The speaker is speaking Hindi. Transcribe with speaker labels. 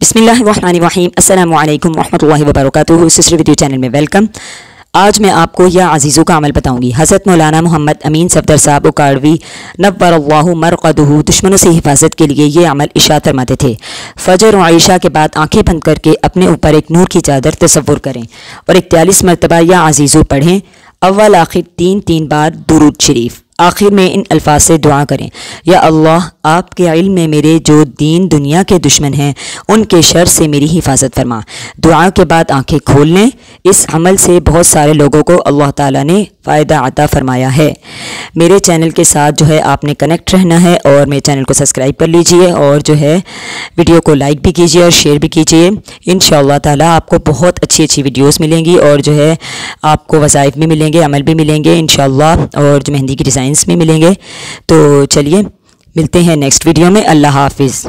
Speaker 1: बिस्मिल्लाहिर्रहमानिर्रहीम अस्सलामु अलैकुम रहमतुल्लाहि व बरकातुहू। सिस्टर वीडियो चैनल में वेलकम। आज मैं आपको या अजीज़ों का अमल बताऊंगी। हज़रत मौलाना मोहम्मद अमीन सफ़दर साहब उकाड़वी नव्वरल्लाहु मरक़दहू दुश्मनों से हिफाजत के लिए ये अमल इरशाद फरमाते थे। फजर और ईशा के बाद आंखें बंद करके अपने ऊपर एक नूर की चादर तसव्वुर करें और 41 मरतबा या अजीज़ों पढ़ें। अव्वल आखिर 3 बार दुरूद शरीफ। आखिर में इन अल्फाज से दुआ करें, या अल्लाह आपके इल्म में मेरे जो दीन दुनिया के दुश्मन हैं उनके शर से मेरी हिफाजत फरमा। दुआ के बाद आंखें खोल लें। इस अमल से बहुत सारे लोगों को अल्लाह ताला ने फ़ायदा अता फरमाया है। मेरे चैनल के साथ जो है आपने कनेक्ट रहना है और मेरे चैनल को सब्सक्राइब कर लीजिए और जो है वीडियो को लाइक भी कीजिए और शेयर भी कीजिए। इंशाअल्लाह ताला आपको बहुत अच्छी अच्छी वीडियोस मिलेंगी और जो है आपको वज़ाइफ भी मिलेंगे, अमल भी मिलेंगे इंशाअल्लाह, और जो मेहंदी की डिज़ाइंस भी मिलेंगे। तो चलिए मिलते हैं नेक्स्ट वीडियो में। अल्लाह हाफिज़।